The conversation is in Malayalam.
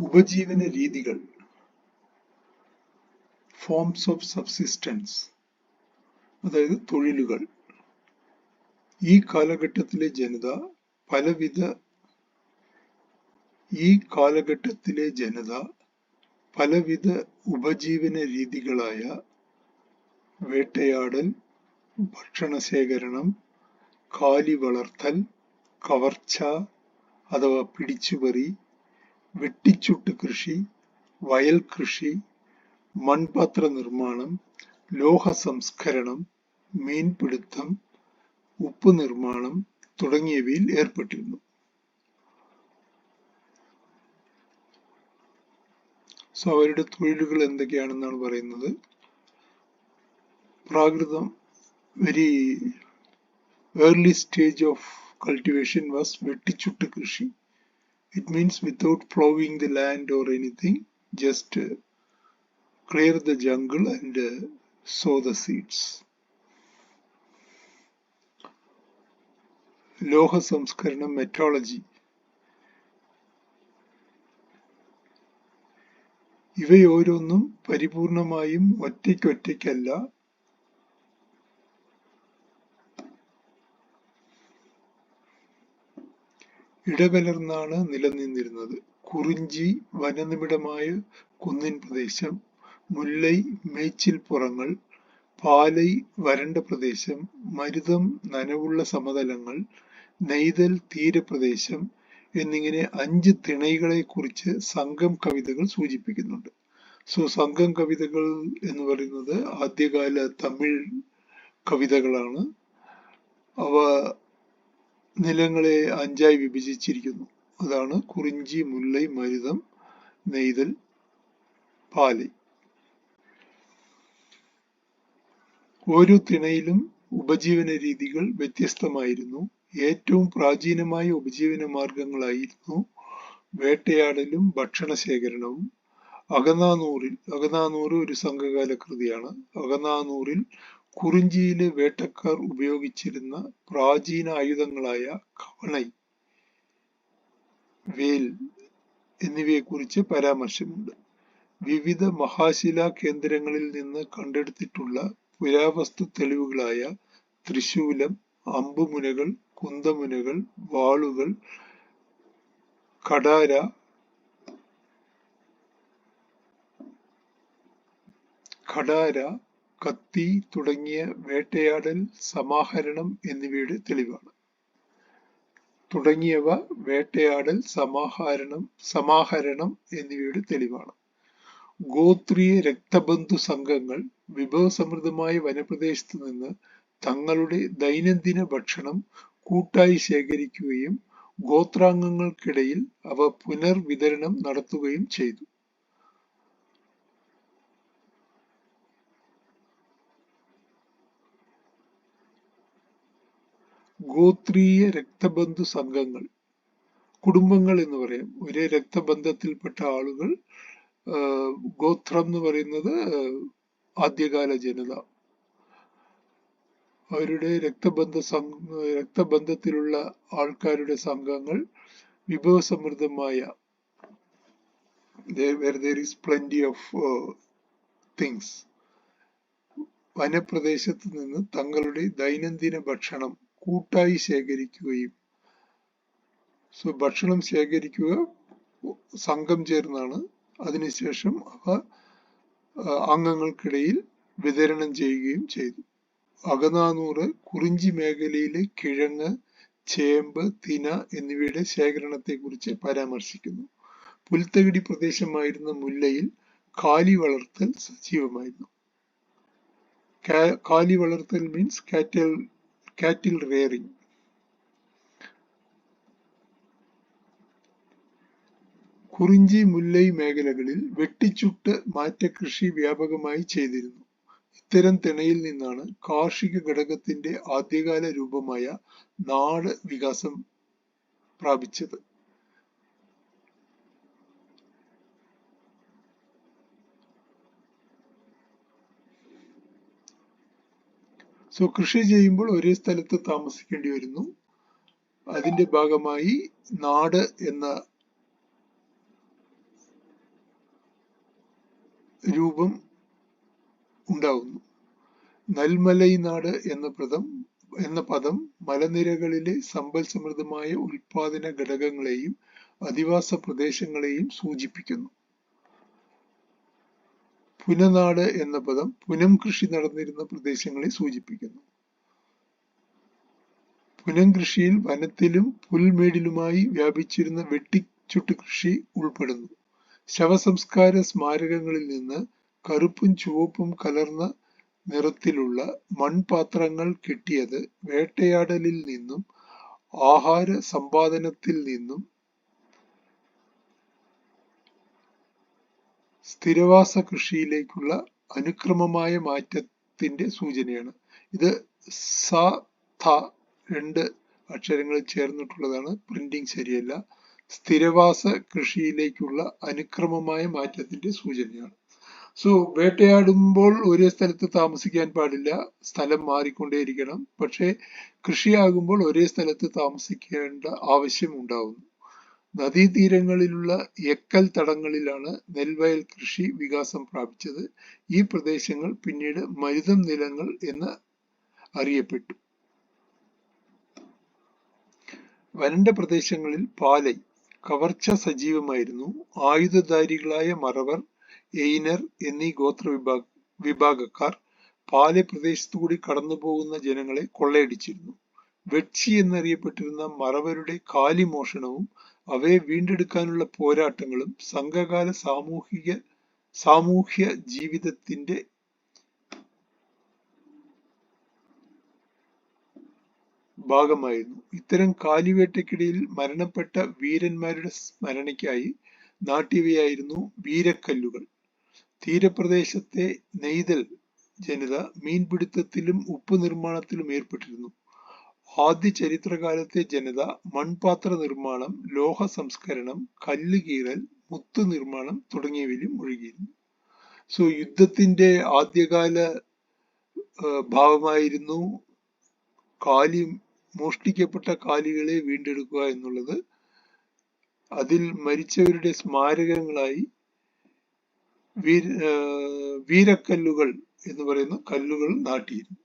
ഉപജീവന രീതികൾ, ഫോംസ് ഓഫ് സബ്സിസ്റ്റൻസ്, അതായത് തൊഴിലുകൾ. ഈ കാലഘട്ടത്തിലെ ജനത പലവിധ ഉപജീവന രീതികളായ വേട്ടയാടൽ, ഭക്ഷണശേഖരണം, കാലി വളർത്തൽ, കവർച്ച അഥവാ പിടിച്ചുപറി, വെട്ടിച്ചുട്ട് കൃഷി, വയൽ കൃഷി, മൺപാത്ര നിർമ്മാണം, ലോഹ സംസ്കരണം, മീൻപിടുത്തം, ഉപ്പ് നിർമ്മാണം തുടങ്ങിയവയിൽ ഏർപ്പെട്ടിരുന്നു. അവരുടെ തൊഴിലുകൾ എന്തൊക്കെയാണെന്നാണ് പറയുന്നത്. പ്രാകൃതം very early stage of cultivation was വെട്ടിച്ചുട്ട് കൃഷി. It means without plowing the land or anything, just clear the jungle and sow the seeds. ലോഹ സംസ്കരണം, മെറ്റോളജി. ഇവയോരോന്നും പരിപൂർണമായും ഒറ്റയ്ക്കല്ല ഇടകലർന്നാണ് നിലനിന്നിരുന്നത്. കുറിഞ്ചി വനനിബിഡമായ കുന്നിൻ പ്രദേശം, മുല്ലൈ മേച്ചിൽപ്പുറങ്ങൾ, പാലൈ വരണ്ട പ്രദേശം, മരുതം നനവുള്ള സമതലങ്ങൾ, നെയ്തൽ തീരപ്രദേശം എന്നിങ്ങനെ 5 തിണൈകളെ കുറിച്ച് സംഘം കവിതകൾ സൂചിപ്പിക്കുന്നുണ്ട്. സംഘം കവിതകൾ എന്ന് പറയുന്നത് ആദ്യകാല തമിഴ് കവിതകളാണ്. അവ നിലങ്ങളെ 5ആയി വിഭജിച്ചിരിക്കുന്നു. അതാണ് കുറിഞ്ചി, മുല്ലൈ, മരുതം, നെയ്തൽ, പാലൈ. ഓരോ തിണയിലും ഉപജീവന രീതികൾ വ്യത്യസ്തമായിരുന്നു. ഏറ്റവും പ്രാചീനമായ ഉപജീവന മാർഗങ്ങളായിരുന്നു വേട്ടയാടലും ഭക്ഷണശേഖരണവും. അകനാനൂറ് ഒരു സംഘകാല കൃതിയാണ്. അകനാനൂറിൽ കുറിഞ്ചിയിലെ വേട്ടക്കാർ ഉപയോഗിച്ചിരുന്ന പ്രാചീന ആയുധങ്ങളായ കവണൈ, വേൽ എന്നിവയെക്കുറിച്ച് പരാമർശമുണ്ട്. വിവിധ മഹാശിലാ കേന്ദ്രങ്ങളിൽ നിന്ന് കണ്ടെടുത്തിട്ടുള്ള പുരാവസ്തു തെളിവുകളായ ത്രിശൂലം, അമ്പുമുനകൾ, കുന്തമുനകൾ, വാളുകൾ, ഖഡാര, കത്തി തുടങ്ങിയ വേട്ടയാടൽ സമാഹരണം എന്നിവയുടെ തെളിവാണ്. ഗോത്രീയ രക്തബന്ധു സംഘങ്ങൾ വിഭവസമൃദ്ധമായ വനപ്രദേശത്ത് നിന്ന് തങ്ങളുടെ ദൈനംദിന ഭക്ഷണം കൂട്ടായി ശേഖരിക്കുകയും ഗോത്രാംഗങ്ങൾക്കിടയിൽ അവ പുനർവിതരണം നടത്തുകയും ചെയ്തു. ഗോത്രീയ രക്തബന്ധു സംഘങ്ങൾ, കുടുംബങ്ങൾ എന്ന് പറയാം. ഒരേ രക്തബന്ധത്തിൽപ്പെട്ട ആളുകൾ. ഗോത്രം എന്ന് പറയുന്നത് ആദ്യകാല ജനത. അവരുടെ രക്തബന്ധത്തിലുള്ള ആൾക്കാരുടെ സംഘങ്ങൾ വിഭവസമൃദ്ധമായ where there is plenty of things, വനപ്രദേശത്ത് നിന്ന് തങ്ങളുടെ ദൈനംദിന ഭക്ഷണം കൂട്ടായി ശേഖരിക്കുകയും, ഭക്ഷണം ശേഖരിക്കുക സംഘം ചേർന്നാണ്. അതിനുശേഷം അവ അംഗങ്ങൾക്കിടയിൽ വിതരണം ചെയ്യുകയും ചെയ്തു. അകനാനൂറ് കുറിഞ്ചി മേഖലയിലെ കിഴങ്ങ്, ചേമ്പ്, തിന എന്നിവയുടെ ശേഖരണത്തെ കുറിച്ച് പരാമർശിക്കുന്നു. പുൽത്തകിടി പ്രദേശമായിരുന്ന മുല്ലയിൽ കാലി വളർത്തൽ സജീവമായിരുന്നു. കാലി വളർത്തൽ മീൻസ് കാറ്റിൽ റെയറിംഗ്. കുറിഞ്ചി, മുല്ലൈ മേഖലകളിൽ വെട്ടിച്ചുട്ട് മാറ്റകൃഷി വ്യാപകമായി ചെയ്തിരുന്നു. ഇത്തരം തിണയിൽ നിന്നാണ് കാർഷിക ഘടകത്തിന്റെ ആദ്യകാല രൂപമായ നാട് വികാസം പ്രാപിച്ചത്. കൃഷി ചെയ്യുമ്പോൾ ഒരേ സ്ഥലത്ത് താമസിക്കേണ്ടി വരുന്നു. അതിന്റെ ഭാഗമായി നാട് എന്ന രൂപം ഉണ്ടാവുന്നു. നൽമലൈനാട് എന്ന പദം മലനിരകളിലെ സമ്പൽ സമൃദ്ധമായ ഉൽപാദന ഘടകങ്ങളെയും അധിവാസ പ്രദേശങ്ങളെയും സൂചിപ്പിക്കുന്നു. പുനനാട് എന്ന പദം പുനം കൃഷി നടന്നിരുന്ന പ്രദേശങ്ങളെ സൂചിപ്പിക്കുന്നു. പുനം കൃഷിയിൽ വനത്തിലും പുൽമേടിലുമായി വ്യാപിച്ചിരുന്ന വെട്ടിച്ചുട്ട് കൃഷി ഉൾപ്പെടുന്നു. ശവസംസ്കാര സ്മാരകങ്ങളിൽ നിന്ന് കറുപ്പും ചുവപ്പും കലർന്ന നിറത്തിലുള്ള മൺപാത്രങ്ങൾ കിട്ടിയത് വേട്ടയാടലിൽ നിന്നും ആഹാര സമ്പാദനത്തിൽ നിന്നും സ്ഥിരവാസ കൃഷിയിലേക്കുള്ള അനുക്രമമായ മാറ്റത്തിന്റെ സൂചനയാണ്. ഇത് സ ഥ രണ്ട് അക്ഷരങ്ങൾ ചേർന്നിട്ടുള്ളതാണ്. പ്രിന്റിംഗ് ശരിയല്ല. സ്ഥിരവാസ കൃഷിയിലേക്കുള്ള അനുക്രമമായ മാറ്റത്തിന്റെ സൂചനയാണ്. സോ വേട്ടയാടുമ്പോൾ ഒരേ സ്ഥലത്ത് താമസിക്കാൻ പാടില്ല, സ്ഥലം മാറിക്കൊണ്ടേയിരിക്കണം. പക്ഷേ കൃഷിയാകുമ്പോൾ ഒരേ സ്ഥലത്ത് താമസിക്കേണ്ട ആവശ്യം ഉണ്ടാവുന്നു. നദീതീരങ്ങളിലുള്ള എക്കൽ തടങ്ങളിലാണ് നെൽവയൽ കൃഷി വികാസം പ്രാപിച്ചത്. ഈ പ്രദേശങ്ങൾ പിന്നീട് മരുതം നിലങ്ങൾ എന്ന് അറിയപ്പെട്ടു. വരണ്ട പ്രദേശങ്ങളിൽ പാലൈ കവർച്ച സജീവമായിരുന്നു. ആയുധധാരികളായ മറവർ, എയിനർ എന്നീ ഗോത്ര വിഭാഗക്കാർ പാലൈ പ്രദേശത്തുകൂടി കടന്നുപോകുന്ന ജനങ്ങളെ കൊള്ളയടിച്ചിരുന്നു. വെഡ്ചി എന്നറിയപ്പെട്ടിരുന്ന മറവരുടെ കാലിമോഷണവും അവയെ വീണ്ടെടുക്കാനുള്ള പോരാട്ടങ്ങളും സംഘകാല സാമൂഹ്യ ജീവിതത്തിന്റെ ഭാഗമായിരുന്നു. ഇത്തരം കാലിവേട്ടയ്ക്കിടയിൽ മരണപ്പെട്ട വീരന്മാരുടെ സ്മരണയ്ക്കായി നാട്ടിയവയായിരുന്നു വീരക്കല്ലുകൾ. തീരപ്രദേശത്തെ നെയ്തൽ ജനത മീൻപിടുത്തത്തിലും ഉപ്പ് നിർമ്മാണത്തിലും ഏർപ്പെട്ടിരുന്നു. ആദ്യ ചരിത്രകാലത്തെ ജനത മൺപാത്ര നിർമ്മാണം, ലോഹ സംസ്കരണം, കല്ല് കീറൽ, മുത്തു നിർമ്മാണം തുടങ്ങിയവയിലും മുഴുകിയിരുന്നു. സോ യുദ്ധത്തിന്റെ ആദ്യകാല ഭാവമായിരുന്നു മോഷ്ടിക്കപ്പെട്ട കാലികളെ വീണ്ടെടുക്കുക എന്നുള്ളത്. അതിൽ മരിച്ചവരുടെ സ്മാരകങ്ങളായി വീരക്കല്ലുകൾ എന്ന് പറയുന്ന കല്ലുകൾ നാട്ടിയിരുന്നു.